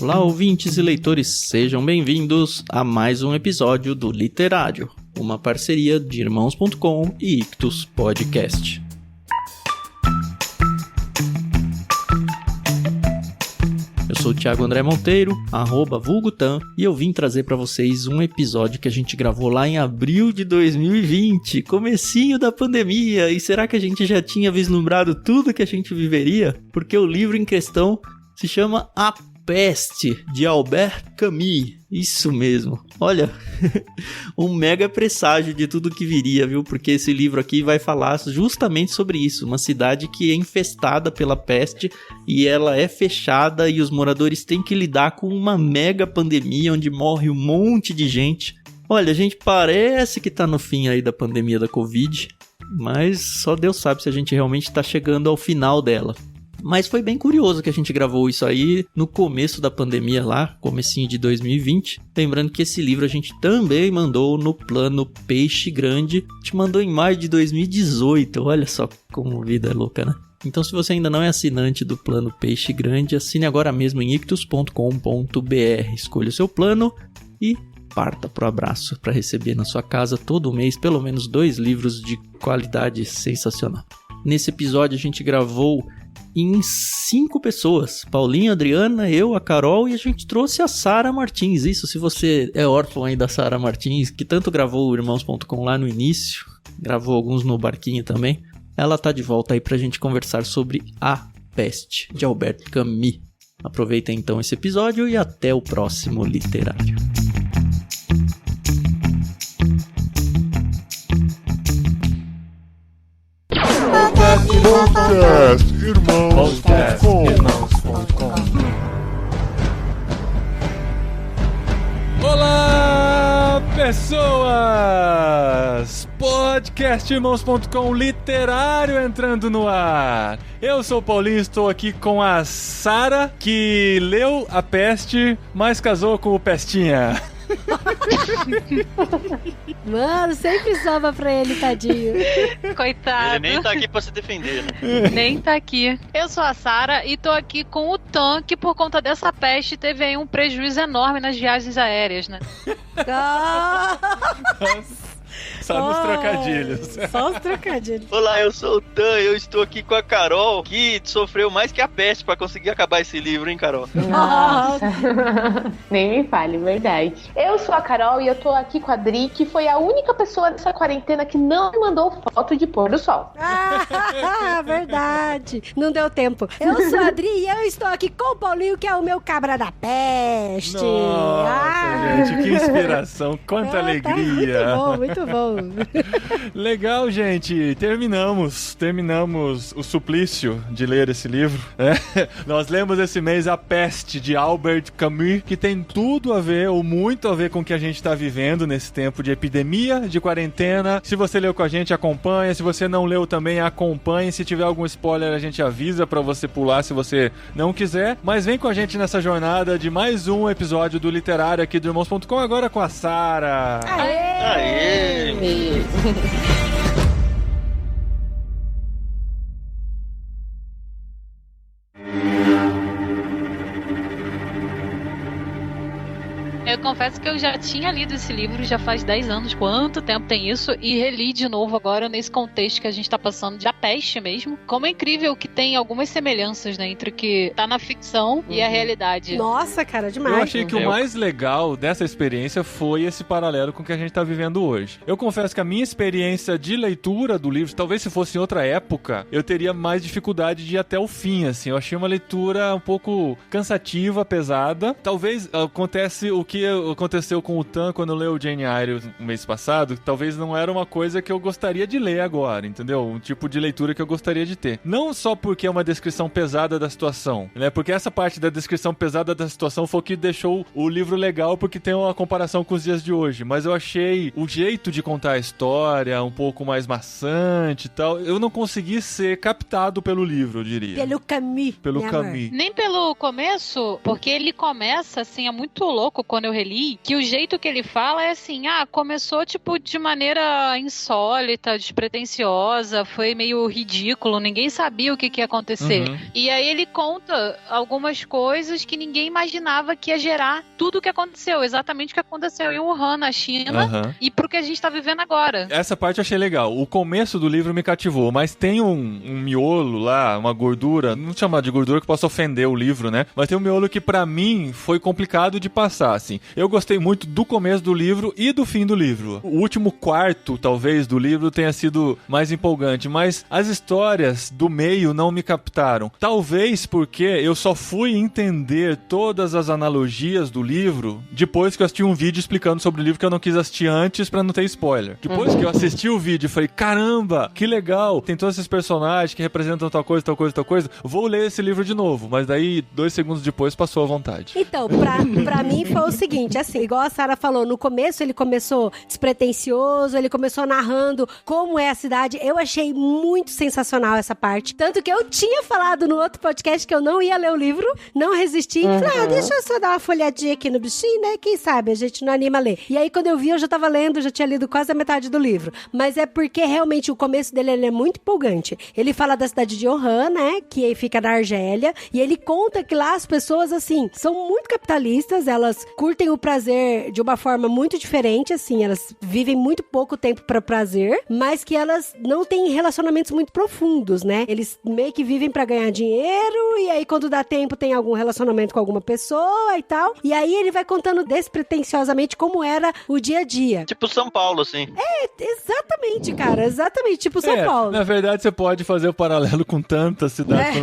Olá, ouvintes e leitores, sejam bem-vindos a mais um episódio do Literário, uma parceria de Irmãos.com e Ictus Podcast. Eu sou o Thiago André Monteiro, @vulgutan, e eu vim trazer para vocês um episódio que a gente gravou lá em abril de 2020, comecinho da pandemia, e será que a gente já tinha vislumbrado tudo que a gente viveria? Porque o livro em questão se chama A Peste, de Albert Camus. Isso mesmo. Olha, um mega presságio de tudo que viria, viu? Porque esse livro aqui vai falar justamente sobre isso. Uma cidade que é infestada pela peste e ela é fechada e os moradores têm que lidar com uma mega pandemia onde morre um monte de gente. Olha, a gente parece que tá no fim aí da pandemia da Covid, mas só Deus sabe se a gente realmente tá chegando ao final dela. Mas foi bem curioso que a gente gravou isso aí no começo da pandemia lá, comecinho de 2020. Lembrando que esse livro a gente também mandou no plano Peixe Grande. A gente mandou em maio de 2018. Olha só como vida é louca, né? Então, se você ainda não é assinante do plano Peixe Grande, assine agora mesmo em ictus.com.br. Escolha o seu plano e parta pro abraço para receber na sua casa todo mês pelo menos 2 livros de qualidade sensacional. Nesse episódio a gente gravou em 5 pessoas, Paulinha, Adriana, eu, a Carol, e a gente trouxe a Sara Martins. Isso, se você é órfão aí da Sara Martins, que tanto gravou o Irmãos.com lá no início, gravou alguns no Barquinho também, ela tá de volta aí pra gente conversar sobre A Peste, de Albert Camus. Aproveitem então esse episódio e até o próximo Literário. Podcast Irmãos.com. Olá, pessoas! Podcast Irmãos.com Literário entrando no ar. Eu sou o Paulinho, estou aqui com a Sara, que leu A Peste, mas casou com o Pestinha. Mano, sempre sobra pra ele, tadinho. Coitado. Ele nem tá aqui pra se defender, né? Nem tá aqui. Eu sou a Sara e tô aqui com o Tan, que por conta dessa peste teve aí um prejuízo enorme nas viagens aéreas, né? Só nos trocadilhos. Só os trocadilhos. Olá, eu sou o Tan, eu estou aqui com a Carol, que sofreu mais que a peste pra conseguir acabar esse livro, hein, Carol? Nossa. Nem me fale, verdade. Eu sou a Carol e eu tô aqui com a Dri, que foi a única pessoa dessa quarentena que não me mandou foto de pôr do sol. Verdade. Não deu tempo. Eu sou a Adri e eu estou aqui com o Paulinho, que é o meu cabra da peste. Nossa, gente, que inspiração, quanta alegria. Tá muito bom. Legal, gente. Terminamos o suplício de ler esse livro. Nós lemos esse mês A Peste, de Albert Camus, que tem tudo a ver, ou muito a ver com o que a gente está vivendo nesse tempo de epidemia, de quarentena. Se você leu com a gente, acompanha. Se você não leu também, acompanhe. Se tiver algum spoiler, a gente avisa pra você pular se você não quiser. Mas vem com a gente nessa jornada de mais um episódio do Literário aqui do Irmãos.com, agora com a Sara. Aê! Eu confesso que eu já tinha lido esse livro já faz 10 anos. Quanto tempo tem isso? E reli de novo agora nesse contexto que a gente tá passando de A Peste mesmo. Como é incrível que tem algumas semelhanças, né, entre o que tá na ficção e a realidade. Nossa, cara, demais. Eu achei que o mais legal dessa experiência foi esse paralelo com o que a gente tá vivendo hoje. Eu confesso que a minha experiência de leitura do livro, talvez se fosse em outra época, eu teria mais dificuldade de ir até o fim, assim. Eu achei uma leitura um pouco cansativa, pesada. Talvez acontece o que aconteceu com o Tan quando leu Jane Eyre no mês passado, talvez não era uma coisa que eu gostaria de ler agora, entendeu? Um tipo de leitura que eu gostaria de ter. Não só porque é uma descrição pesada da situação, né? Porque essa parte da descrição pesada da situação foi o que deixou o livro legal, porque tem uma comparação com os dias de hoje. Mas eu achei o jeito de contar a história um pouco mais maçante e tal. Eu não consegui ser captado pelo livro, eu diria. Pelo Camus. Pelo Camus. Nem pelo começo, porque ele começa, assim, é muito louco quando eu eu reli, que o jeito que ele fala é assim, começou, tipo, de maneira insólita, despretensiosa, foi meio ridículo, ninguém sabia o que ia acontecer. E aí ele conta algumas coisas que ninguém imaginava que ia gerar tudo o que aconteceu, exatamente o que aconteceu em Wuhan, na China, e pro que a gente tá vivendo agora. Essa parte eu achei legal. O começo do livro me cativou, mas tem um miolo lá, uma gordura, não chamar de gordura que possa ofender o livro, né? Mas tem um miolo que pra mim foi complicado de passar, assim. Eu gostei muito do começo do livro e do fim do livro. O último quarto, talvez, do livro tenha sido mais empolgante, mas as histórias do meio não me captaram. Talvez porque eu só fui entender todas as analogias do livro depois que eu assisti um vídeo explicando sobre o livro que eu não quis assistir antes pra não ter spoiler. Depois que eu assisti o vídeo, eu falei, caramba, que legal, tem todos esses personagens que representam tal coisa, tal coisa, tal coisa, vou ler esse livro de novo. Mas daí, 2 segundos depois, passou à vontade. Então, pra mim foi o seguinte, assim, igual a Sarah falou, no começo ele começou despretensioso, ele começou narrando como é a cidade. Eu achei muito sensacional essa parte. Tanto que eu tinha falado no outro podcast que eu não ia ler o livro, não resisti. Falei, deixa eu só dar uma folhadinha aqui no bichinho, né? Quem sabe a gente não anima a ler. E aí, quando eu vi, eu já tava lendo, já tinha lido quase a metade do livro. Mas é porque realmente o começo dele ele é muito empolgante. Ele fala da cidade de Wuhan, né? Que fica na Argélia. E ele conta que lá as pessoas, assim, são muito capitalistas, elas curtem o prazer de uma forma muito diferente, assim, elas vivem muito pouco tempo pra prazer, mas que elas não têm relacionamentos muito profundos, né? Eles meio que vivem pra ganhar dinheiro, e aí quando dá tempo tem algum relacionamento com alguma pessoa e tal. E aí ele vai contando despretensiosamente como era o dia a dia. Tipo São Paulo, assim. Exatamente, cara, exatamente, tipo São Paulo. Na verdade, você pode fazer o paralelo com tantas cidades.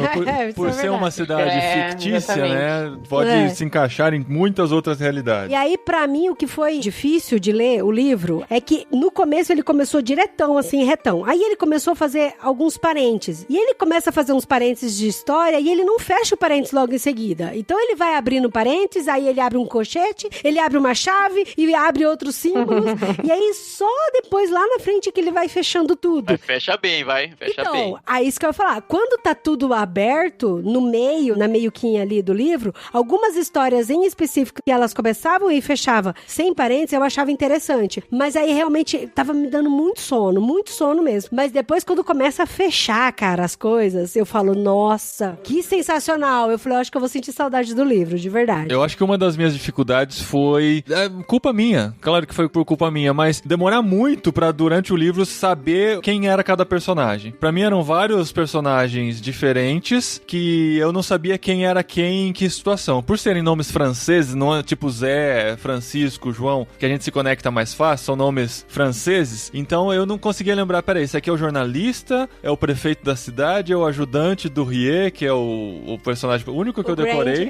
Por ser uma cidade fictícia, né? Pode se encaixar em muitas outras realidades. E aí, pra mim, o que foi difícil de ler o livro é que no começo ele começou diretão, assim, retão. Aí ele começou a fazer alguns parênteses. E ele começa a fazer uns parênteses de história e ele não fecha o parênteses logo em seguida. Então ele vai abrindo parênteses, aí ele abre um colchete, ele abre uma chave e abre outros símbolos. E aí só depois lá na frente que ele vai fechando tudo. Aí fecha bem, fecha bem. Então, aí isso que eu ia falar. Quando tá tudo aberto, no meio, na meioquinha ali do livro, algumas histórias em específico que elas começavam e fechavam sem parênteses, eu achava interessante. Mas aí realmente tava me dando muito sono mesmo. Mas depois quando começa a fechar, cara, as coisas, eu falo, nossa, que sensacional. Eu falei, eu acho que eu vou sentir saudade do livro, de verdade. Eu acho que uma das minhas dificuldades foi culpa minha. Claro que foi por culpa minha, mas demorar muito pra durante o livro saber quem era cada personagem. Pra mim eram vários personagens diferentes que eu não sabia quem era quem em que situação. Por serem nomes franceses, não é tipo Zé, Francisco, João, que a gente se conecta mais fácil, são nomes franceses, então eu não conseguia lembrar, peraí, esse aqui é o jornalista, é o prefeito da cidade, é o ajudante do Rie, que é o personagem, o único que eu decorei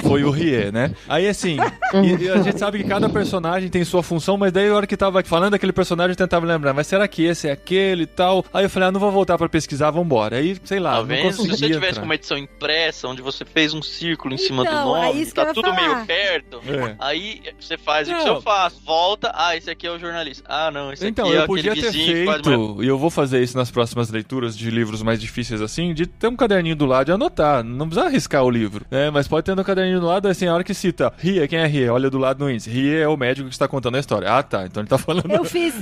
foi o Rie, né? Aí assim, e a gente sabe que cada personagem tem sua função, mas daí a hora que tava falando daquele personagem eu tentava lembrar, mas será que esse é aquele e tal? Aí eu falei, não vou voltar pra pesquisar, vambora. Aí, sei lá, não consegui. Se você tivesse uma edição impressa, onde você fez um círculo em cima do nome, tá tudo meio perto, aí você faz o que eu faço, volta, esse aqui é o jornalista. Não, esse aqui é eu aquele podia ter feito, e eu vou fazer isso nas próximas leituras de livros mais difíceis assim, de ter um caderninho do lado e anotar, não precisa arriscar o livro, né? Mas pode ter no caderninho do lado, assim, a hora que cita Rie, quem é Rie? Olha do lado no índice. Rie é o médico que está contando a história. Tá, então ele tá falando... Eu fiz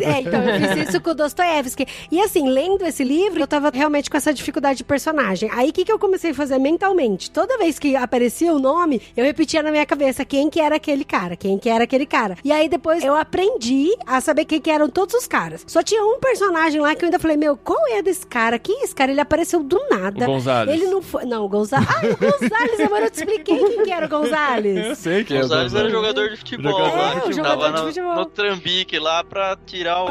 isso com o Dostoiévski. E assim, lendo esse livro, eu tava realmente com essa dificuldade de personagem. Aí, o que eu comecei a fazer mentalmente? Toda vez que aparecia o nome, eu repetia na minha cabeça quem que era aquele cara. E aí, depois, eu aprendi a saber quem que eram todos os caras. Só tinha um personagem lá que eu ainda falei, qual é desse cara? Quem é esse cara? Ele apareceu do nada. O Gonzales. Ele não foi... Não, o Gonzales... oGonzales, agora eu te expliquei quem que era o Gonzales. Eu sei que é o Gonzales. Era jogador de futebol. Jogador de futebol. No Trambique lá pra tirar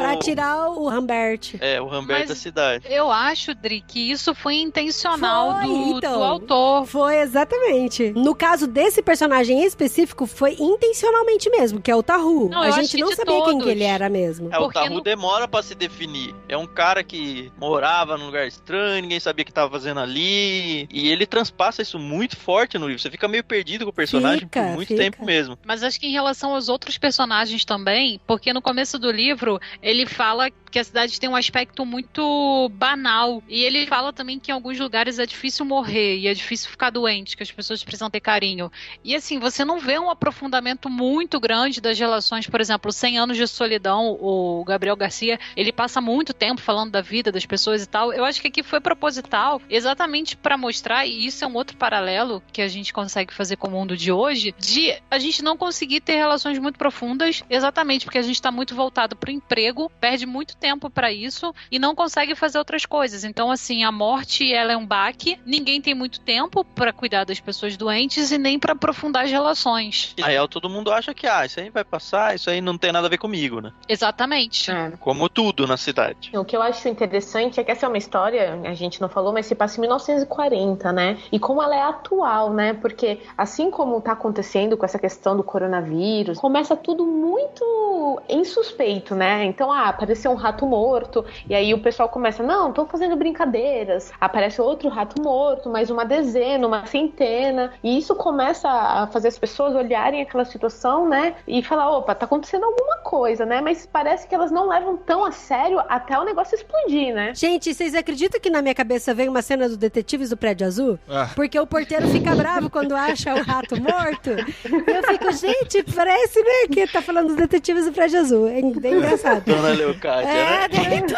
o Rambert. O Rambert da cidade. Eu acho, Dri, que isso foi intencional do autor. Foi, exatamente. No caso desse personagem específico, foi intencionalmente mesmo, que é o Tahu. A gente não sabia quem que ele era mesmo. O Tahu demora pra se definir. É um cara que morava num lugar estranho, ninguém sabia o que tava fazendo ali. E ele transpassa isso muito forte no livro. Você fica meio perdido com o personagem por muito tempo mesmo. Mas acho que em relação aos outros personagens também, porque no começo do livro, ele fala que a cidade tem um aspecto muito banal. E ele fala também que em alguns lugares é difícil morrer e é difícil ficar doente, que as pessoas precisam ter carinho. E assim, você não vê um aprofundamento questionamento muito grande das relações, por exemplo, 100 anos de solidão, o Gabriel Garcia, ele passa muito tempo falando da vida das pessoas e tal. Eu acho que aqui foi proposital, exatamente para mostrar, e isso é um outro paralelo que a gente consegue fazer com o mundo de hoje, de a gente não conseguir ter relações muito profundas, exatamente porque a gente está muito voltado para o emprego, perde muito tempo para isso e não consegue fazer outras coisas. Então, assim, a morte, ela é um baque, ninguém tem muito tempo para cuidar das pessoas doentes e nem para aprofundar as relações. Na real, todo mundo acha que, isso aí vai passar, isso aí não tem nada a ver comigo, né? Exatamente. Como tudo na cidade. O que eu acho interessante é que essa é uma história, a gente não falou, mas se passa em 1940, né? E como ela é atual, né? Porque assim como tá acontecendo com essa questão do coronavírus, começa tudo muito insuspeito, né? Então, apareceu um rato morto, e aí o pessoal começa, não, tô fazendo brincadeiras. Aparece outro rato morto, mais uma dezena, uma centena, e isso começa a fazer as pessoas olharem aquela situação, né? E falar, opa, tá acontecendo alguma coisa, né? Mas parece que elas não levam tão a sério até o negócio explodir, né? Gente, vocês acreditam que na minha cabeça veio uma cena do Detetives do Prédio Azul? Porque o porteiro fica bravo quando acha o rato morto. E eu fico, gente, parece, né, que tá falando dos Detetives do Prédio Azul. É bem engraçado. Dona Leocádia, né? Então,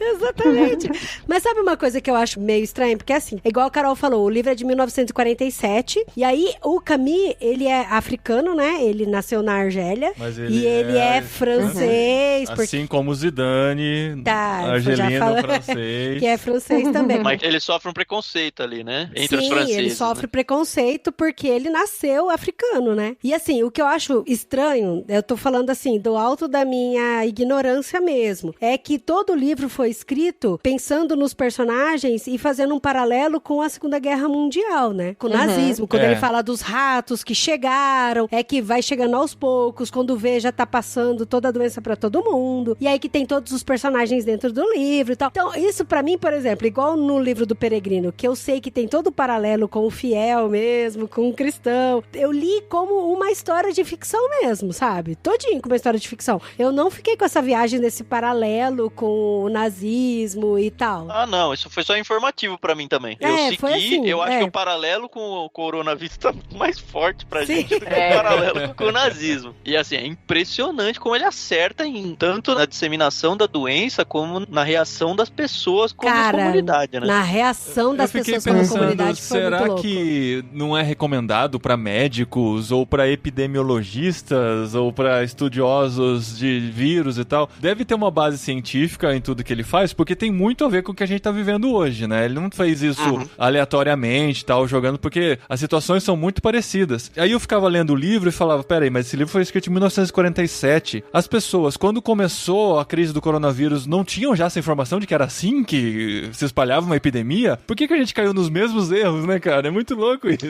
exatamente. Mas sabe uma coisa que eu acho meio estranha? Porque assim, igual a Carol falou, o livro é de 1947, e aí o Camus, ele é africano, né? Ele nasceu na Argélia. Mas ele é francês. Assim como o Zidane, argelino francês. Que é francês também. Mas ele sofre um preconceito ali, né? Entre os franceses. Sim, ele sofre preconceito porque ele nasceu africano, né? E assim, o que eu acho estranho, eu tô falando assim, do alto da minha ignorância mesmo, é que todo o livro foi escrito pensando nos personagens e fazendo um paralelo com a Segunda Guerra Mundial, né? Com o nazismo, quando ele fala dos ratos que chegaram, que vai chegando aos poucos, quando vê já tá passando toda a doença pra todo mundo, e aí que tem todos os personagens dentro do livro e tal. Então, isso pra mim, por exemplo, igual no livro do Peregrino, que eu sei que tem todo o paralelo com o fiel mesmo, com o cristão, eu li como uma história de ficção mesmo, sabe? Todinho como uma história de ficção. Eu não fiquei com essa viagem desse paralelo com o nazismo e tal. Não, isso foi só informativo pra mim também. Eu segui, assim, eu acho que o paralelo com o coronavírus tá mais forte pra gente do que o paralelo com o nazismo. E assim, é impressionante como ele acerta tanto na disseminação da doença como na reação das pessoas como comunidade, né? Na reação das pessoas como comunidade foi muito louco. Será que não é recomendado pra médicos ou pra epidemiologistas ou pra estudiosos de vírus e tal? Deve ter uma base científica em tudo que ele faz, porque tem muito a ver com o que a gente tá vivendo hoje, né? Ele não fez isso aleatoriamente, tal, jogando, porque as situações são muito parecidas. Aí eu ficava lendo o livro e falava, peraí, mas esse livro foi escrito em 1947. As pessoas, quando começou a crise do coronavírus, não tinham já essa informação de que era assim que se espalhava uma epidemia? Por que a gente caiu nos mesmos erros, né, cara? É muito louco isso.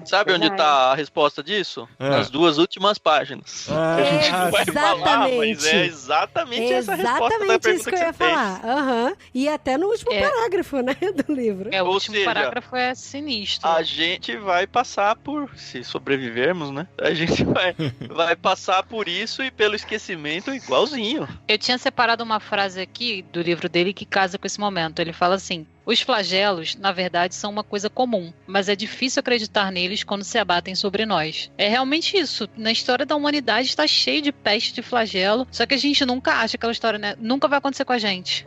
Sabe onde tá a resposta disso? Nas duas últimas páginas. A gente não vai falar, mas é exatamente essa resposta da pergunta que eu ia falar. E até no último parágrafo, né, do livro. O último parágrafo é sinistro. A gente vai passar por, se sobrevivermos, né? A gente vai passar por isso e pelo esquecimento igualzinho. Eu tinha separado uma frase aqui do livro dele que casa com esse momento. Ele fala assim: os flagelos, na verdade, são uma coisa comum, mas é difícil acreditar neles quando se abatem sobre nós. É realmente isso. Na história da humanidade está cheio de peste, de flagelo, só que a gente nunca acha aquela história, né? Nunca vai acontecer com a gente.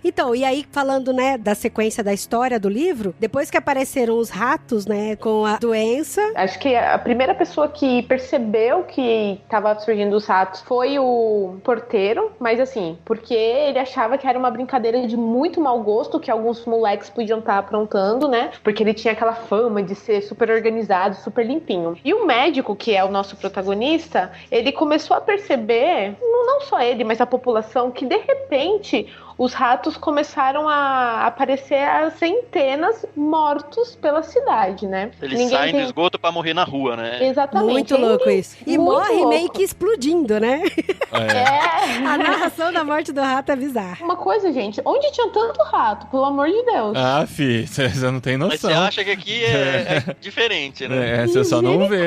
Então, e aí falando, né, da sequência da história do livro, depois que apareceram os ratos, né, com a doença... Acho que a primeira pessoa que percebeu que tava surgindo os ratos foi o porteiro, mas assim, porque ele achava que era uma brincadeira de muito mau gosto, que alguns moleques podiam estar aprontando, né? Porque ele tinha aquela fama de ser super organizado, super limpinho. E o médico, que é o nosso protagonista, ele começou a perceber, não só ele, mas a população, que de repente os ratos começaram a aparecer a centenas mortos pela cidade, né? Eles saem do esgoto pra morrer na rua, né? Exatamente. Muito louco isso. E morre meio que explodindo, né? A narração da morte do rato é bizarra. Uma coisa, gente, onde tinha tanto rato? Pelo amor de Deus. Fi, você não tem noção. Mas você acha que aqui é diferente, né? Você só não vê.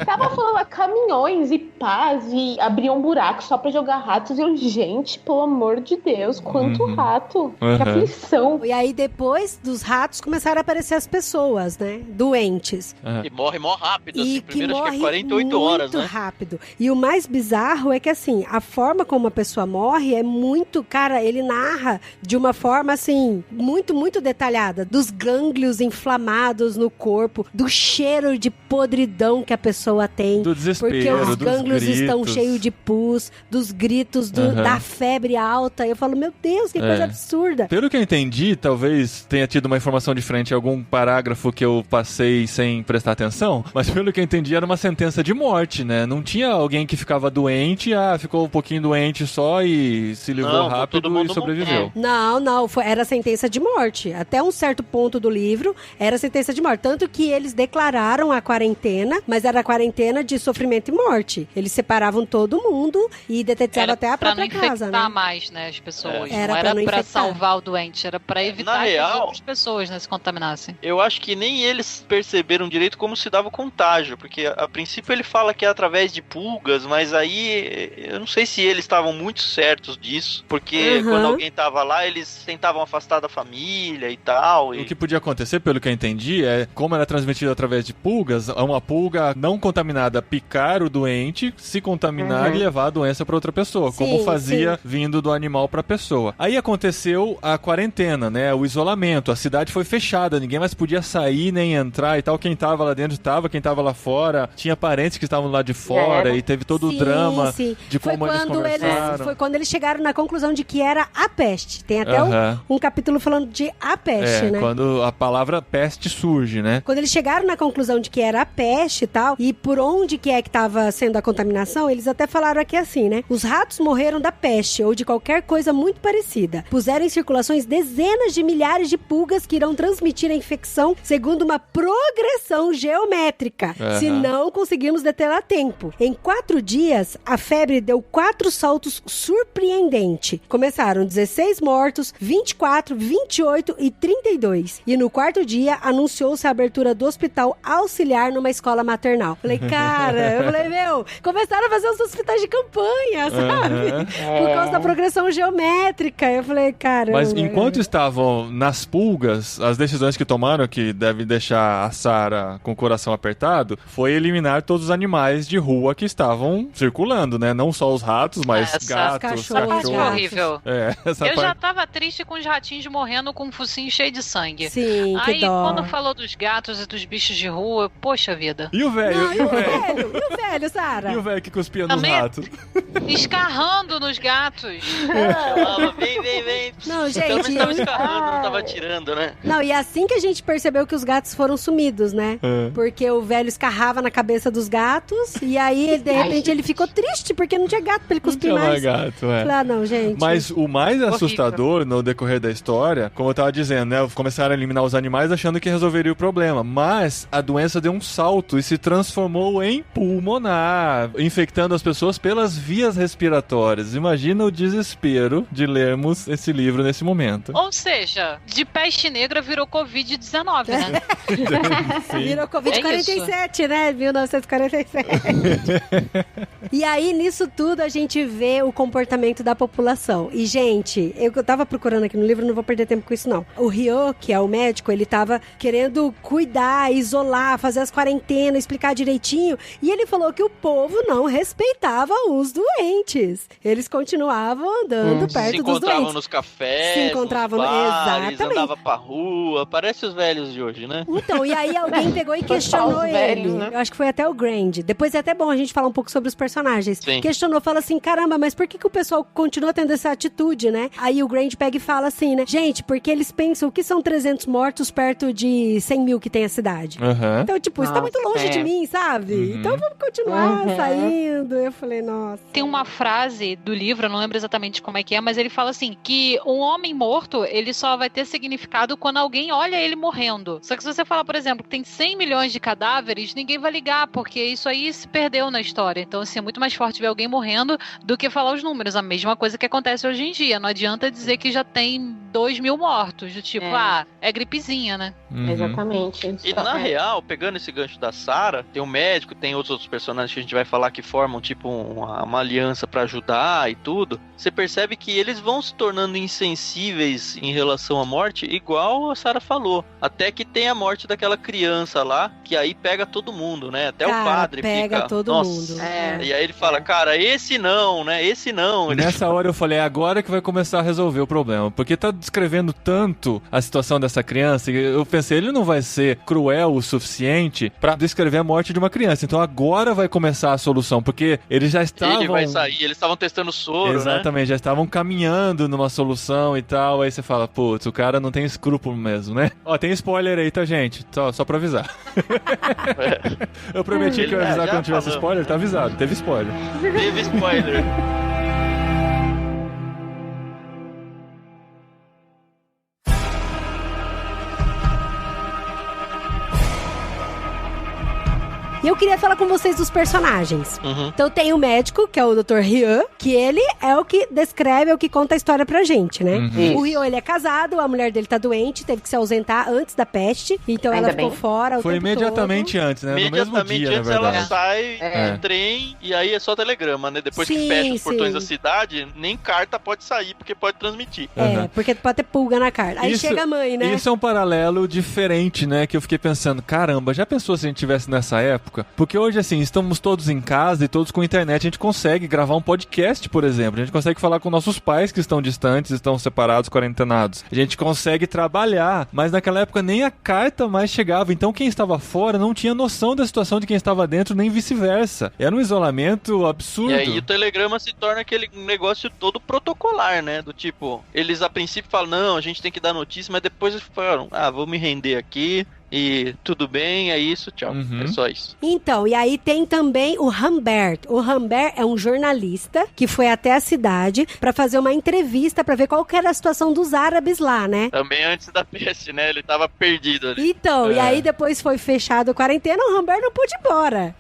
Tava falando caminhões e pás e abriam buracos só pra jogar ratos. E eu, gente, pelo amor de Deus. Deus, quanto rato. Que aflição. E aí, depois dos ratos, começaram a aparecer as pessoas, né? Doentes. E morre mó rápido, assim. E Primeiro que acho que é morre 48 horas, né? muito rápido. E o mais bizarro é que, assim, a forma como a pessoa morre é muito... Cara, ele narra de uma forma, assim, muito, muito detalhada. Dos gânglios inflamados no corpo, do cheiro de podridão que a pessoa tem. Do desespero, porque os dos gânglios gritos. estão cheios de pus, dos gritos, da febre alta. Eu falo, meu Deus, que coisa absurda. Pelo que eu entendi, talvez tenha tido uma informação diferente em algum parágrafo que eu passei sem prestar atenção, mas pelo que eu entendi era uma sentença de morte, né? Não tinha alguém que ficava doente, ficou um pouquinho doente só e se livrou rápido e sobreviveu. Não, era sentença de morte. Até um certo ponto do livro, era sentença de morte. Tanto que eles declararam a quarentena, mas era a quarentena de sofrimento e morte. Eles separavam todo mundo e detetizavam até a própria casa, né? Pra não infectar mais, né, as pessoas. Era não pra era não pra infectar. salvar o doente, era pra evitar que as outras pessoas, né, se contaminassem. Eu acho que nem eles perceberam direito como se dava o contágio, porque a princípio ele fala que é através de pulgas, mas aí eu não sei se eles estavam muito certos disso, porque quando alguém tava lá, eles tentavam afastar da família e tal. O que podia acontecer, pelo que eu entendi, é como era transmitido através de pulgas, uma pulga não contaminada picar o doente, se contaminar e levar a doença para outra pessoa, como fazia vindo do animal para a pessoa. Aí aconteceu a quarentena, né? O isolamento, a cidade foi fechada, ninguém mais podia sair nem entrar e tal. Quem tava lá dentro estava, quem tava lá fora, tinha parentes que estavam lá de fora e teve todo o drama de como eles conversaram. Foi quando eles chegaram na conclusão de que era a peste. Tem até um capítulo falando de a peste, né? Quando a palavra peste surge, né? Quando eles chegaram na conclusão de que era a peste e tal, e por onde que estava sendo a contaminação, eles até falaram aqui assim, né? Os ratos morreram da peste ou de qualquer coisa muito parecida. Puseram em circulações dezenas de milhares de pulgas que irão transmitir a infecção segundo uma progressão geométrica, se não conseguirmos detê-la a tempo. Em 4 dias, a febre deu 4 saltos surpreendentes. Começaram 16 mortos, 24, 28 e 32. E no 4º dia, anunciou-se a abertura do hospital auxiliar numa escola maternal. Falei, cara, começaram a fazer os hospitais de campanha, sabe? Por causa da progressão geométrica. Eu falei, cara... Mas enquanto estavam nas pulgas, as decisões que tomaram, que devem deixar a Sarah com o coração apertado, foi eliminar todos os animais de rua que estavam circulando, né? Não só os ratos, mas gatos, cachorros. Horrível. Eu já tava triste com os ratinhos morrendo com um focinho cheio de sangue. Sim, que aí, dó. quando falou dos gatos e dos bichos de rua, poxa vida. E o velho? E o velho, Sarah? E o velho que cuspia nos ratos? Escarrando nos gatos. Chamava, vem. Não, gente... Pelo menos tava escarrando, não tava atirando, né? Não, e assim que a gente percebeu que os gatos foram sumidos, né? Porque o velho escarrava na cabeça dos gatos e aí, de repente, ele ficou triste porque não tinha gato pra ele cuspir mais. Não tinha mais gato, Falei, não, gente. Mas o mais assustador no decorrer da história, como eu tava dizendo, né? Começaram a eliminar os animais achando que resolveria o problema. Mas a doença deu um salto e se transformou em pulmonar, infectando as pessoas pelas vias respiratórias. Imagina o desespero de lermos esse livro nesse momento. Ou seja, de peste negra virou Covid-19, né? Virou Covid-47, né? 1947. E aí, nisso tudo, a gente vê o comportamento da população. E, gente, eu tava procurando aqui no livro, não vou perder tempo com isso, não. O Ryo, que é o médico, ele tava querendo cuidar, isolar, fazer as quarentenas, explicar direitinho. E ele falou que o povo não respeitava os doentes. Eles continuavam andando perto dos doentes. Se encontravam nos cafés, se encontravam nos bares, exatamente. Andava pra rua. Parece os velhos de hoje, né? Então, e aí alguém pegou e questionou ele. Velhos, né? Eu acho que foi até o Grand. Depois é até bom a gente falar um pouco sobre os personagens. Sim. Questionou, fala assim, caramba, mas por que o pessoal continua tendo essa atitude, né? Aí o Grand pega e fala assim, né? Gente, porque eles pensam que são 300 mortos perto de 100 mil que tem a cidade. Então, tipo, isso tá muito longe de mim, sabe? Então vamos continuar saindo. Eu falei, nossa. Tem uma frase do livro, eu não lembro exatamente como é que é, mas ele fala assim, que um homem morto, ele só vai ter significado quando alguém olha ele morrendo. Só que se você falar, por exemplo, que tem 100 milhões de cadáveres, ninguém vai ligar, porque isso aí se perdeu na história. Então, assim, é muito mais forte ver alguém morrendo do que falar os números. A mesma coisa que acontece hoje em dia. Não adianta dizer que já tem 2.000 mortos, do tipo, é gripezinha, né? Exatamente. E na real, pegando esse gancho da Sarah, tem um médico, tem outros personagens que a gente vai falar que formam tipo uma aliança pra ajudar e tudo. Você percebe que eles vão se tornando insensíveis em relação à morte, igual a Sarah falou. Até que tem a morte daquela criança lá, que aí pega todo mundo, né? Até o padre pega todo mundo. E aí ele fala, cara, esse não, né? Esse não. Nessa hora eu falei, é agora que vai começar a resolver o problema. Porque tá descrevendo tanto a situação dessa criança, eu pensei, ele não vai ser cruel o suficiente pra descrever a morte de uma criança. Então agora vai começar a solução, porque eles já estavam... Ele vai sair, eles estavam testando soro, exatamente, já estavam caminhando numa solução e tal. Aí você fala, putz, o cara não tem escrúpulo mesmo, né? Ó, tem spoiler aí, tá, gente? Só pra avisar. Eu prometi que eu ia avisar quando tivesse spoiler, tá avisado, teve spoiler. Teve spoiler. E eu queria falar com vocês dos personagens. Então tem o médico, que é o Dr. Ryan, que ele é o que descreve, é o que conta a história pra gente, né? O Ryan, ele é casado, a mulher dele tá doente, teve que se ausentar antes da peste, então ela ficou fora o Foi tempo imediatamente todo. antes, né? No mesmo dia, antes na verdade. ela sai no trem e aí é só telegrama, né? Depois que fecha os portões da cidade, nem carta pode sair, porque pode transmitir. Porque pode ter pulga na carta. Aí chega a mãe, né? Isso é um paralelo diferente, né? Que eu fiquei pensando, caramba, já pensou se a gente tivesse nessa época? Porque hoje, assim, estamos todos em casa e todos com internet, a gente consegue gravar um podcast, por exemplo. A gente consegue falar com nossos pais que estão distantes, estão separados, quarentenados. A gente consegue trabalhar, mas naquela época nem a carta mais chegava. Então quem estava fora não tinha noção da situação de quem estava dentro, nem vice-versa. Era um isolamento absurdo. E aí o telegrama se torna aquele negócio todo protocolar, né? Do tipo, eles a princípio falam, não, a gente tem que dar notícia, mas depois eles falaram, vou me render aqui. E tudo bem, é isso, tchau. É só isso. Então, e aí tem também o Humbert. O Humbert é um jornalista que foi até a cidade pra fazer uma entrevista pra ver qual que era a situação dos árabes lá, né? Também antes da peste, né? Ele tava perdido ali. Então, e aí depois foi fechado a quarentena, o Humbert não pôde ir embora.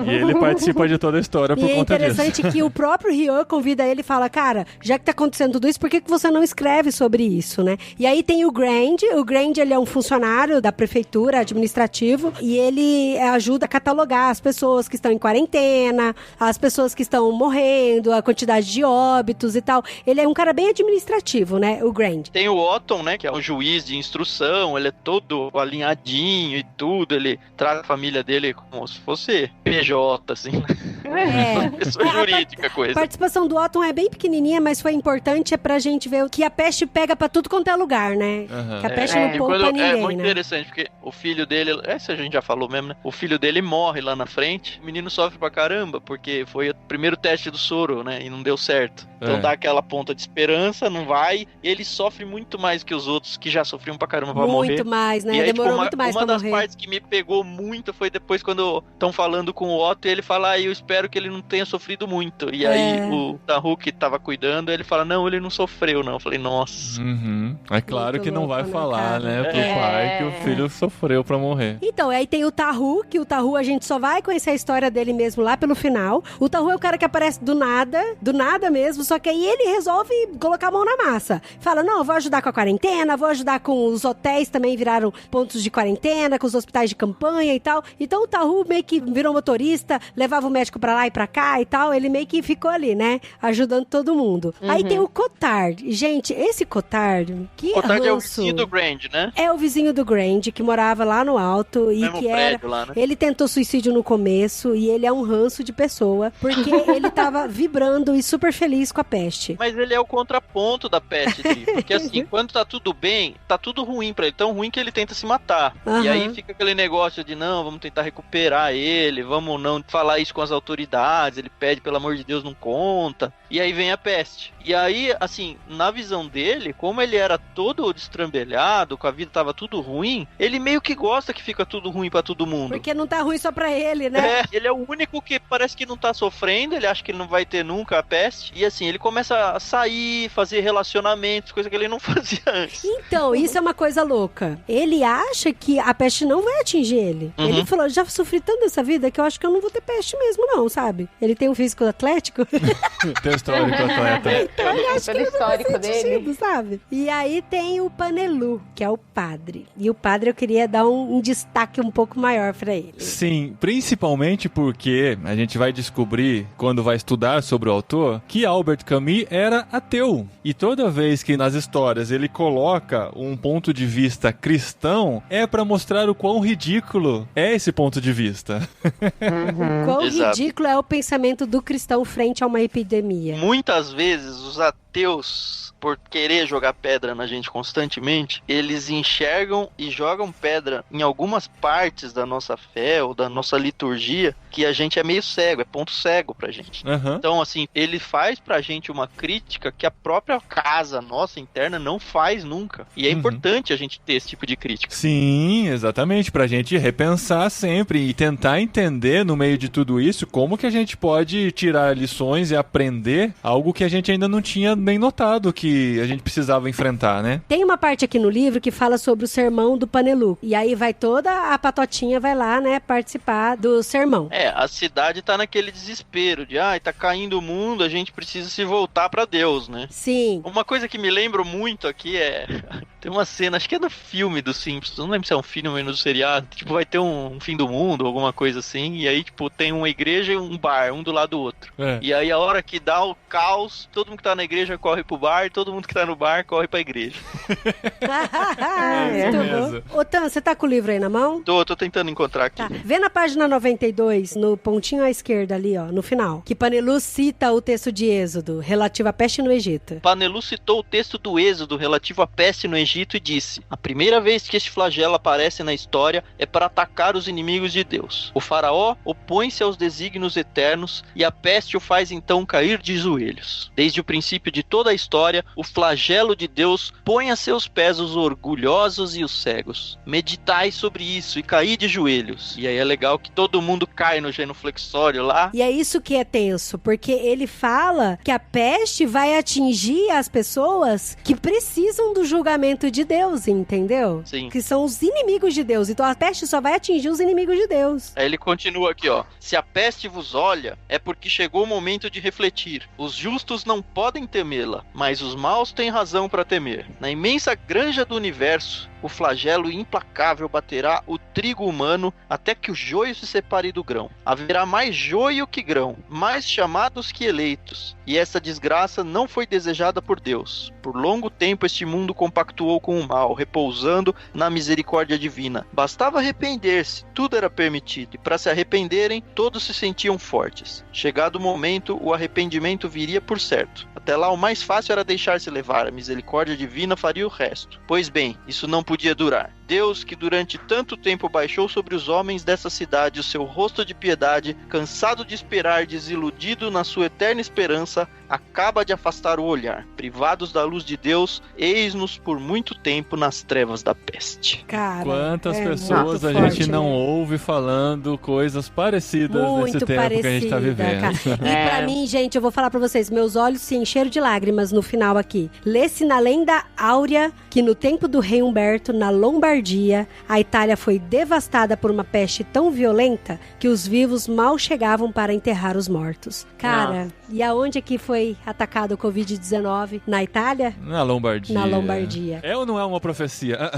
E ele participa de toda a história por conta disso. E é interessante que o próprio Ryan convida ele e fala, cara, já que tá acontecendo tudo isso, por que você não escreve sobre isso, né? E aí tem o Grand. O Grand, ele é um funcionário da prefeitura, administrativo, e ele ajuda a catalogar as pessoas que estão em quarentena, as pessoas que estão morrendo, a quantidade de óbitos e tal. Ele é um cara bem administrativo, né, o Grand. Tem o Otton, né, que é um juiz de instrução, ele é todo alinhadinho e tudo, ele trata a família dele como se fosse PJ, assim, né? Pessoa jurídica, coisa. A participação do Otton é bem pequenininha, mas foi importante pra gente ver que a peste pega pra tudo quanto é lugar, né? Que a peste não poupa ninguém, é muito né? interessante, porque o filho dele, essa a gente já falou mesmo, né? O filho dele morre lá na frente, o menino sofre pra caramba, porque foi o primeiro teste do soro, né? E não deu certo. Então dá aquela ponta de esperança, não vai, e ele sofre muito mais que os outros que já sofriam pra caramba pra morrer. Muito mais, né? E aí, demorou muito mais pra morrer. Uma das partes que me pegou muito foi depois quando estão falando com o Otto e ele fala, eu espero que ele não tenha sofrido muito. E aí o Tahu que tava cuidando, ele fala, não, ele não sofreu, não. Eu falei, nossa. É claro muito que não vai louco, falar, né, pro pai que o filho sofreu pra morrer. Então, aí tem o Tahu, que o Tahu a gente só vai conhecer a história dele mesmo lá pelo final. O Tahu é o cara que aparece do nada mesmo, só que aí ele resolve colocar a mão na massa. Fala, não, eu vou ajudar com a quarentena, vou ajudar com os hotéis também viraram pontos de quarentena, com os hospitais de campanha e tal. Então o Tahu meio que virou motorista, levava o médico pra lá e pra cá e tal, ele meio que ficou ali, né, ajudando todo mundo. Aí tem o Cotard. Gente, esse Cotard, que Cotard ranço. é o vizinho do Grand, né? É o vizinho do Grand, que morava lá no alto e que era... Lá, né? Ele tentou suicídio no começo e ele é um ranço de pessoa, porque ele tava vibrando e super feliz com a peste. Mas ele é o contraponto da peste, porque assim, quando tá tudo bem, tá tudo ruim pra ele, tão ruim que ele tenta se matar. E aí fica aquele negócio de, não, vamos tentar recuperar ele, vamos não falar isso com as autoridades, ele pede, pelo amor de Deus, não conta. E aí vem a peste. E aí, assim, na visão dele, como ele era todo destrambelhado, com a vida tava tudo ruim, ele meio que gosta que fica tudo ruim pra todo mundo. Porque não tá ruim só pra ele, né? Ele é o único que parece que não tá sofrendo, ele acha que ele não vai ter nunca a peste. E assim, ele começa a sair, fazer relacionamentos, coisa que ele não fazia antes. Então, isso é uma coisa louca. Ele acha que a peste não vai atingir ele. Ele falou, já sofri tanto nessa vida que eu acho que eu não vou ter peste mesmo, não. não, sabe? Ele tem um físico atlético. Tem histórico atleta. Então eu acho que Pelo histórico dele. sentido, sabe? E aí tem o Panelu, que é o padre. E o padre eu queria dar um destaque um pouco maior pra ele. Sim, principalmente porque a gente vai descobrir, quando vai estudar sobre o autor, que Albert Camus era ateu. E toda vez que nas histórias ele coloca um ponto de vista cristão, é pra mostrar o quão ridículo é esse ponto de vista. O quão ridículo é o pensamento do cristão frente a uma epidemia. Muitas vezes os ateus, por querer jogar pedra na gente constantemente, eles enxergam e jogam pedra em algumas partes da nossa fé ou da nossa liturgia que a gente é meio cego, é ponto cego pra gente. Uhum. Então, assim, ele faz pra gente uma crítica que a própria casa nossa interna não faz nunca. E é importante a gente ter esse tipo de crítica. Sim, exatamente, pra gente repensar sempre e tentar entender no meio de tudo isso como que a gente pode tirar lições e aprender algo que a gente ainda não tinha nem notado que a gente precisava enfrentar, né? Tem uma parte aqui no livro que fala sobre o sermão do Panelu. E aí vai toda a patotinha, vai lá, né, participar do sermão. A cidade tá naquele desespero de, tá caindo o mundo, a gente precisa se voltar pra Deus, né? Sim. Uma coisa que me lembro muito aqui tem uma cena, acho que é do filme dos Simpsons, não lembro se é um filme ou no seriado, tipo, vai ter um fim do mundo, alguma coisa assim, e aí, tipo, tem uma igreja e um bar, um do lado do outro. E aí, a hora que dá o caos, todo mundo que tá na igreja corre pro bar, e todo mundo que tá no bar corre pra igreja. Muito bom. Ô, Tan, você tá com o livro aí na mão? Tô tentando encontrar aqui. Tá. Vê na página 92, no pontinho à esquerda ali, ó, no final, que Panelu cita o texto de Êxodo, relativo à peste no Egito. Panelu citou o texto do Êxodo relativo à peste no Egito e disse: a primeira vez que este flagelo aparece na história é para atacar os inimigos de Deus. O faraó opõe-se aos desígnios eternos e a peste o faz então cair de joelhos. Desde o princípio de toda a história, o flagelo de Deus põe a seus pés os orgulhosos e os cegos. Meditai sobre isso e caí de joelhos. E aí é legal que todo mundo cai no genuflexório lá. E é isso que é tenso, porque ele fala que a peste vai atingir as pessoas que precisam do julgamento de Deus, entendeu? Sim. Que são os inimigos de Deus. Então a peste só vai atingir os inimigos de Deus. Aí ele continua aqui, ó. Se a peste vos olha, é porque chegou o momento de refletir. Os justos não podem temê-la, mas os maus têm razão para temer. Na imensa granja do universo, o flagelo implacável baterá o trigo humano até que o joio se separe do grão. Haverá mais joio que grão, mais chamados que eleitos. E essa desgraça não foi desejada por Deus. Por longo tempo este mundo compactuou com o mal, repousando na misericórdia divina. Bastava arrepender-se, tudo era permitido. E para se arrependerem, todos se sentiam fortes. Chegado o momento, o arrependimento viria por certo. Até lá o mais fácil era deixar-se levar, a misericórdia divina faria o resto. Pois bem, isso não podia durar. Deus, que durante tanto tempo baixou sobre os homens dessa cidade o seu rosto de piedade, cansado de esperar, desiludido na sua eterna esperança, acaba de afastar o olhar. Privados da luz de Deus, eis-nos por muito tempo nas trevas da peste. Cara, quantas pessoas a gente não ouve falando coisas parecidas muito nesse tempo que a gente tá vivendo. Cara. E pra mim, gente, eu vou falar pra vocês, meus olhos se encheram de lágrimas no final aqui. Lê-se na lenda áurea que no tempo do rei Humberto, na Lombardia, a Itália foi devastada por uma peste tão violenta que os vivos mal chegavam para enterrar os mortos. Cara, e aonde é que foi atacado o Covid-19? Na Itália? Na Lombardia. Na Lombardia. É ou não é uma profecia?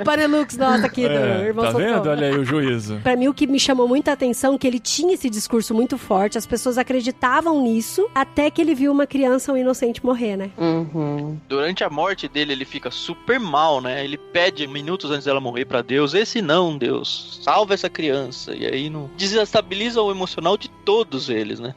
O Panelux nossa aqui do Irmão Tá Socorro. vendo? Olha aí o juízo. Pra mim, o que me chamou muita atenção é que ele tinha esse discurso muito forte, as pessoas acreditavam nisso, até que ele viu uma criança, um inocente, morrer, né? Durante a morte dele, ele fica super mal, né? Ele pede minutos antes dela morrer pra Deus, esse não, Deus, salva essa criança. E aí não desestabiliza o emocional de todos eles, né?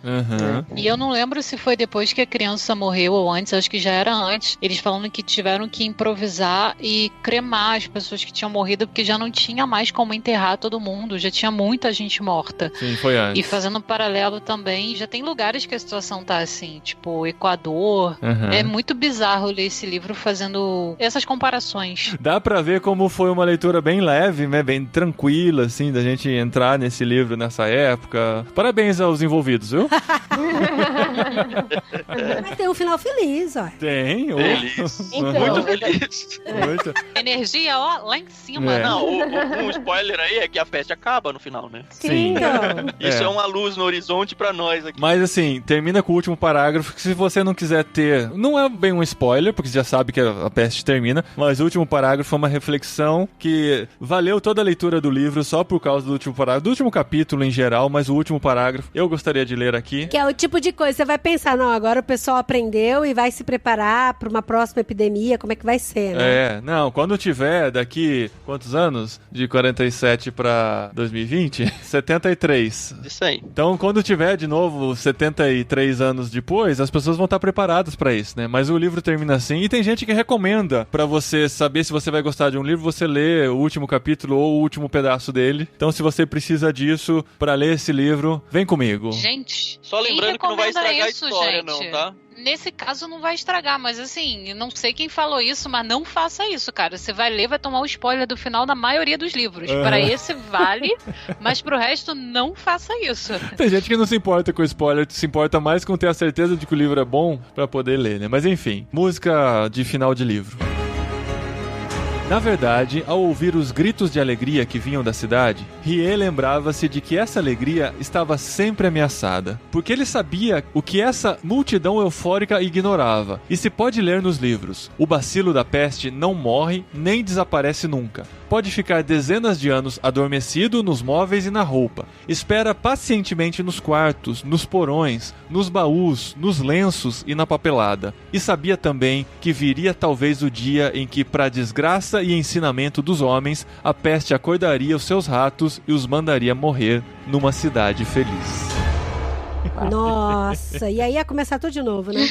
E eu não lembro se foi depois que a criança morreu ou antes, acho que já era antes. Eles falando que tiveram que improvisar e cremar as pessoas que tinham morrido, porque já não tinha mais como enterrar todo mundo, já tinha muita gente morta. Sim, foi antes. E fazendo um paralelo também, já tem lugares que a situação tá assim, tipo o Equador. É muito bizarro ler esse livro fazendo essas comparações. Dá pra ver como foi uma leitura bem leve, né? Bem tranquila, assim, da gente entrar nesse livro nessa época. Parabéns aos envolvidos, viu? Mas tem um final feliz, ó. Tem. Feliz. Então. Muito feliz. Muito. Energia, ó, lá em cima. É. Não, um spoiler aí é que a peste acaba no final, né? Sim. Então. Isso é uma luz no horizonte pra nós aqui. Mas assim, termina com o último parágrafo, que se você não quiser ter... Não é bem um spoiler, porque você já sabe que a peste termina, mas o último parágrafo é uma reflexão que valeu toda a leitura do livro só por causa do último parágrafo, do último capítulo em geral, mas o último parágrafo eu gostaria de ler aqui. Que é o tipo de coisa, você vai pensar, não, agora o pessoal aprendeu e vai se preparar para uma próxima epidemia, como é que vai ser, né? Não, quando tiver daqui, quantos anos? De 47 pra 2020? 73. Isso aí. Então, quando tiver de novo 73 anos depois, as pessoas vão estar preparadas pra isso, né? Mas o livro termina assim, e tem gente que recomenda pra você saber se você vai gostar de um livro, você lê o último capítulo ou o último pedaço dele. Então, se você precisa disso pra ler esse livro, vem comigo. Gente, Só lembrando que não vai estragar isso, a história, gente? não, tá? Nesse caso não vai estragar, mas assim, não sei quem falou isso, mas não faça isso, cara. Você vai ler, vai tomar o spoiler do final da maioria dos livros. Para esse vale, mas pro resto não faça isso. Tem gente que não se importa com spoiler, se importa mais com ter a certeza de que o livro é bom pra poder ler, né? Mas enfim, música de final de livro. Na verdade, ao ouvir os gritos de alegria que vinham da cidade, Rie lembrava-se de que essa alegria estava sempre ameaçada, porque ele sabia o que essa multidão eufórica ignorava, e se pode ler nos livros. O bacilo da peste não morre nem desaparece nunca. Pode ficar dezenas de anos adormecido nos móveis e na roupa. Espera pacientemente nos quartos, nos porões, nos baús, nos lenços e na papelada. E sabia também que viria talvez o dia em que, para desgraça e ensinamento dos homens, a peste acordaria os seus ratos e os mandaria morrer numa cidade feliz. Nossa, e aí ia começar tudo de novo, né?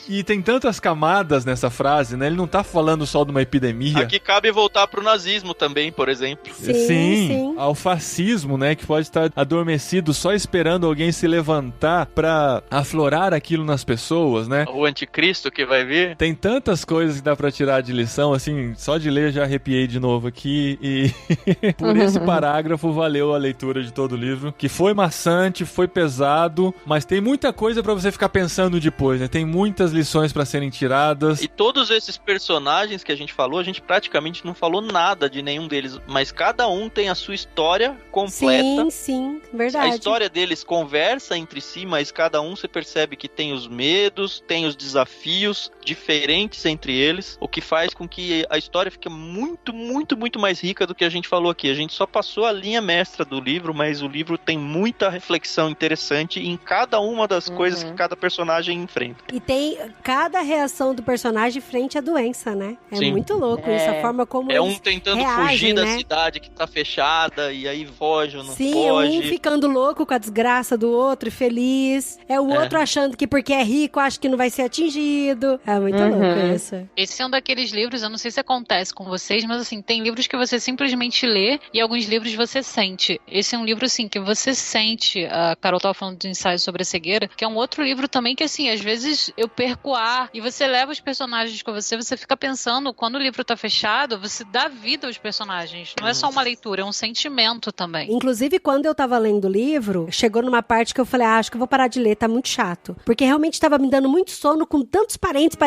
E tem tantas camadas nessa frase, né? Ele não tá falando só de uma epidemia. Aqui cabe voltar pro nazismo também, por exemplo. Sim. Ao fascismo, né? Que pode estar adormecido só esperando alguém se levantar pra aflorar aquilo nas pessoas, né? O anticristo que vai vir. Tem tantas coisas que dá pra tirar de lição, assim, só de ler já arrepiei de novo aqui e por esse parágrafo valeu a leitura de todo o livro, que foi maçante, foi pesado, mas tem muita coisa pra você ficar pensando depois, né? Tem muitas lições pra serem tiradas. E todos esses personagens que a gente falou, a gente praticamente não falou nada de nenhum deles, mas cada um tem a sua história completa. Sim, verdade. A história deles conversa entre si, mas cada um você percebe que tem os medos, tem os desafios diferentes entre eles, o que faz com que a história fique muito, muito, muito mais rica do que a gente falou aqui. A gente só passou a linha mestra do livro, mas o livro tem muita reflexão interessante em cada uma das coisas que cada personagem enfrenta. E tem cada reação do personagem frente à doença, né? É Sim. muito louco isso, a forma como é eles um tentando reagem, fugir da né? cidade que tá fechada e aí foge ou não Sim, foge. um ficando louco com a desgraça do outro e feliz. É o outro achando que porque é rico acha que não vai ser atingido. É muito louco isso. Esse é um daqueles livros, eu não sei se acontece com vocês, mas assim, tem livros que você simplesmente lê e alguns livros você sente. Esse é um livro, assim, que você sente. A Carol tava falando de Ensaio sobre a Cegueira, que é um outro livro também que, assim, às vezes eu perco o ar e você leva os personagens com você, você fica pensando, quando o livro tá fechado, você dá vida aos personagens. Não é só uma leitura, é um sentimento também. Inclusive, quando eu tava lendo o livro, chegou numa parte que eu falei, acho que eu vou parar de ler, tá muito chato. Porque realmente tava me dando muito sono com tantos parentes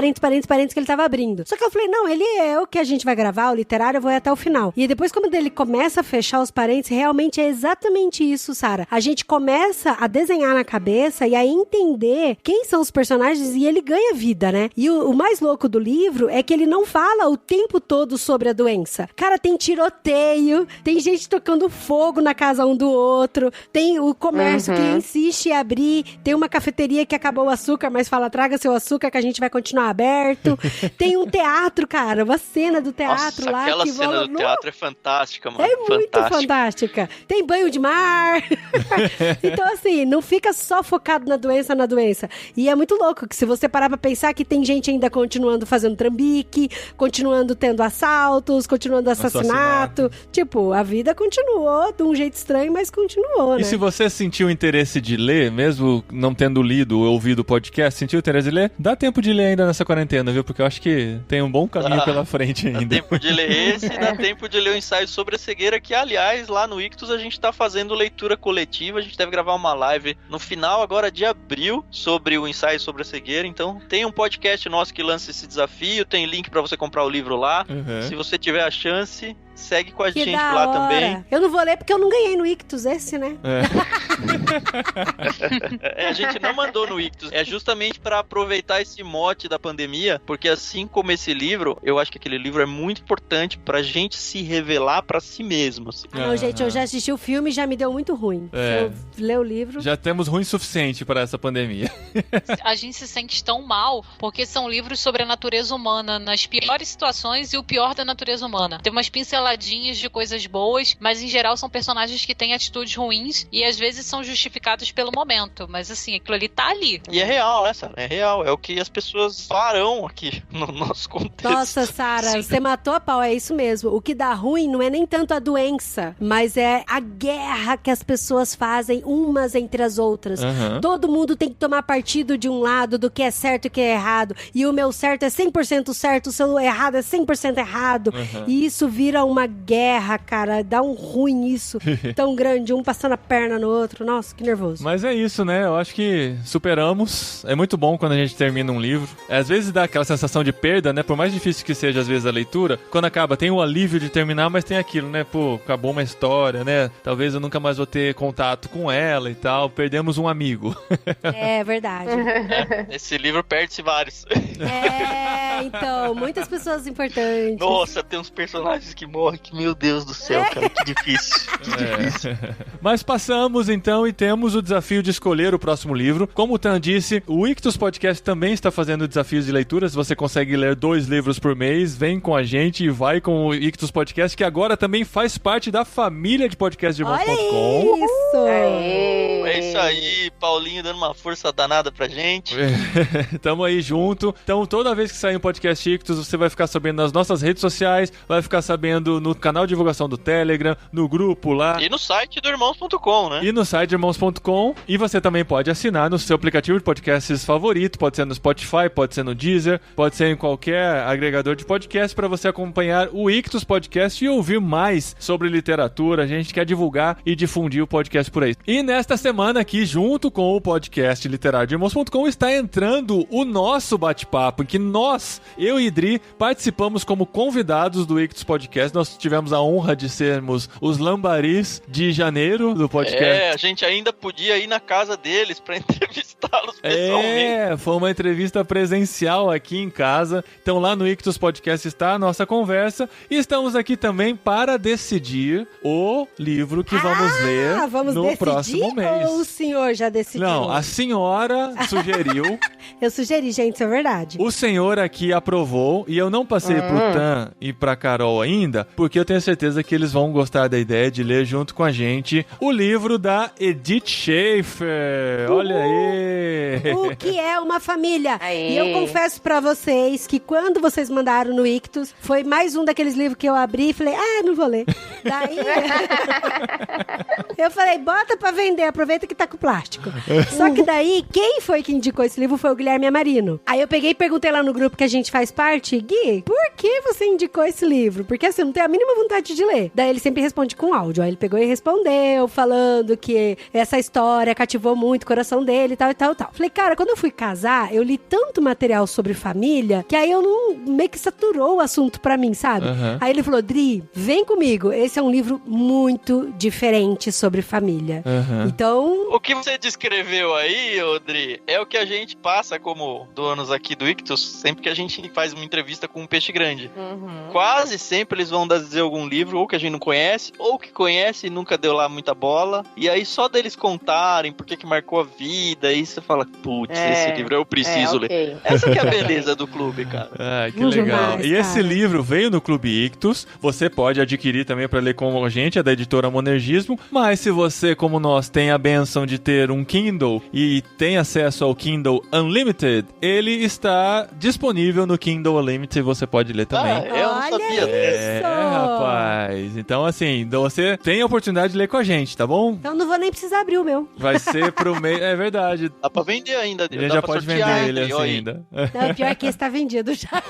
que ele tava abrindo. Só que eu falei, não, ele é o que a gente vai gravar, o literário, eu vou ir até o final. E depois, quando ele começa a fechar os parentes, realmente é exatamente isso, Sara. A gente começa a desenhar na cabeça e a entender quem são os personagens e ele ganha vida, né? E o mais louco do livro é que ele não fala o tempo todo sobre a doença. Cara, tem tiroteio, tem gente tocando fogo na casa um do outro, tem o comércio que insiste em abrir, tem uma cafeteria que acabou o açúcar, mas fala, traga seu açúcar que a gente vai continuar aberto. Tem um teatro, cara, uma cena do teatro. Nossa, lá aquela que cena do teatro é fantástica, mano. É muito fantástica. Tem banho de mar. Então, assim, não fica só focado na doença. E é muito louco que se você parar parar pra pensar que tem gente ainda continuando fazendo trambique, continuando tendo assaltos, continuando assassinato. Tipo, a vida continuou de um jeito estranho, mas continuou, né? E se você sentiu interesse de ler, mesmo não tendo lido ou ouvido o podcast, sentiu interesse de ler, dá tempo de ler ainda nessa quarentena, viu? Porque eu acho que tem um bom caminho pela frente ainda. Dá tempo de ler esse, dá tempo de ler o ensaio sobre a cegueira, que aliás, lá no Ictus a gente tá fazendo leitura coletiva, a gente deve gravar uma live no final agora de abril sobre o ensaio sobre a cegueira, então tem um podcast nosso que lança esse desafio, tem link pra você comprar o livro lá, se você tiver a chance, segue com a gente lá também. Eu não vou ler porque eu não ganhei no Ictus esse, né? A gente não mandou no Ictus, é justamente pra aproveitar esse mote da pandemia, porque assim como esse livro, eu acho que aquele livro é muito importante pra gente se revelar pra si mesmo. Assim. Não, gente, eu já assisti o filme e já me deu muito ruim. Se eu ler o livro... Já temos ruim suficiente para essa pandemia. A gente se sente tão mal porque são livros sobre a natureza humana, nas piores situações e o pior da natureza humana. Tem umas pinceladinhas de coisas boas, mas em geral são personagens que têm atitudes ruins e às vezes são justificados pelo momento. Mas assim, aquilo ali tá ali. E é real, né, Sarah? É real. É o que as pessoas farão aqui no nosso contexto. Nossa, Sarah, você matou a pau, é isso mesmo. O que dá ruim não é nem tanto a doença, mas é a guerra que as pessoas fazem umas entre as outras. Todo mundo tem que tomar partido de um lado do que é certo e o que é errado. E o meu certo é 100% certo, o seu errado é 100% errado. E isso vira uma guerra, cara. Dá um ruim isso. Tão grande, um passando a perna no outro. Nossa, que nervoso. Mas é isso, né? Eu acho que superamos. É muito bom quando a gente termina um livro. Às vezes dá aquela sensação de perda, né? Por mais difícil que seja, às vezes, a leitura. Quando acaba, tem o alívio de terminar, mas tem aquilo, né? Pô, acabou uma história, né? Talvez eu nunca mais vou ter contato com ela e tal. Perdemos um amigo. É verdade. Esse livro perde-se vários. Então, muitas pessoas importantes. Nossa, tem uns personagens que morrem que, meu Deus do céu, cara, que difícil. Mas passamos, então, e temos o desafio de escolher o próximo livro. Como o Tan disse, o Ictus Podcast também está fazendo desafios de leituras. Você consegue ler 2 livros por mês. Vem com a gente e vai com o Ictus Podcast, que agora também faz parte da família de podcastdirmãos.com. Isso! É isso aí, Paulinho dando uma força danada pra gente. Tamo aí junto. Então, toda vez que sair um podcast Ictus, você vai ficar sabendo nas nossas redes sociais, vai ficar sabendo no canal de divulgação do Telegram, no grupo lá. E no site do irmãos.com, né? E no site do irmãos.com. E você também pode assinar no seu aplicativo de podcasts favorito. Pode ser no Spotify, pode ser no Deezer, pode ser em qualquer agregador de podcast para você acompanhar o Ictus Podcast e ouvir mais sobre literatura. A gente quer divulgar e difundir o podcast por aí. E nesta semana aqui, junto com o podcast literário de irmãos.com, está entrando o nosso bate-papo, em que nós, eu e Dri, participamos como convidados do Ictus Podcast. Nós tivemos a honra de sermos os lambaris de janeiro do podcast. A gente ainda podia ir na casa deles para entrevistá-los pessoalmente. Foi uma entrevista presencial aqui em casa. Então lá no Ictus Podcast está a nossa conversa. E estamos aqui também para decidir o livro que vamos ler no próximo mês. Ou o senhor já decidiu? Não, a senhora sugeriu. Eu sugeri, gente, isso é verdade. O senhor aqui aprovou e eu não passei pro Tan e pra Carol ainda, porque eu tenho certeza que eles vão gostar da ideia de ler junto com a gente o livro da Edith Schaefer. Olha aí! O que é uma família? Aê. E eu confesso pra vocês que quando vocês mandaram no Ictus, foi mais um daqueles livros que eu abri e falei, não vou ler. Daí eu falei, bota pra vender, aproveita que tá com plástico. Só que daí, quem foi que indicou esse livro foi o Guilherme Amarino. Aí eu peguei e perguntei lá no grupo que a gente faz parte, Gui, por que você indicou esse livro? Porque assim, eu não tenho a mínima vontade de ler. Daí ele sempre responde com áudio. Aí ele pegou e respondeu, falando que essa história cativou muito o coração dele e tal, e tal, e tal. Falei, cara, quando eu fui casar, eu li tanto material sobre família, que aí eu não, meio que saturou o assunto pra mim, sabe? Aí ele falou, Dri, vem comigo, esse é um livro muito diferente sobre família. Então... O que você descreveu aí, Dri, é o que a gente passa como donos aqui do Ictus, sempre que a gente faz uma entrevista com um peixe grande. Quase sempre eles vão dizer algum livro, ou que a gente não conhece, ou que conhece e nunca deu lá muita bola. E aí só deles contarem por que marcou a vida, aí você fala, putz, esse livro eu preciso ler. Essa que é a beleza do clube, cara. Que legal. E esse livro veio no Clube Ictus, você pode adquirir também para ler com a gente, é da editora Monergismo, mas Mas se você, como nós, tem a benção de ter um Kindle e tem acesso ao Kindle Unlimited, ele está disponível no Kindle Unlimited, você pode ler também. Eu não sabia. Rapaz. Então, assim, você tem a oportunidade de ler com a gente, tá bom? Então não vou nem precisar abrir o meu. Vai ser pro meio... É verdade. Dá pra vender ainda. Ele já pode vender ele assim ainda. Não, pior que esse tá vendido já.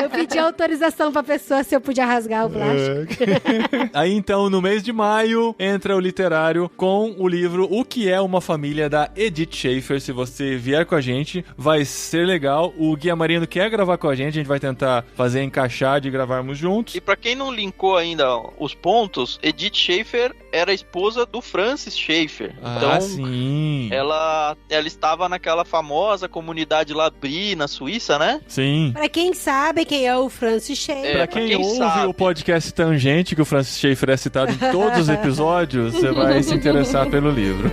Eu pedi autorização pra pessoa se eu podia rasgar o plástico. Aí, então, no mês de maio, entra o Literário com o livro O que é uma Família, da Edith Schaefer. Se você vier com a gente, vai ser legal. O Guia Marino quer gravar com a gente vai tentar fazer encaixar de gravarmos juntos. E pra quem não linkou ainda os pontos, Edith Schaefer era a esposa do Francis Schaeffer. Então, sim. Ela estava naquela famosa comunidade Labri, na Suíça, né? Sim. Pra quem sabe quem é o Francis Schaeffer. Pra quem ouve o podcast Tangente, que o Francis Schaeffer é citado em todos os episódios, você vai se interessar pelo livro.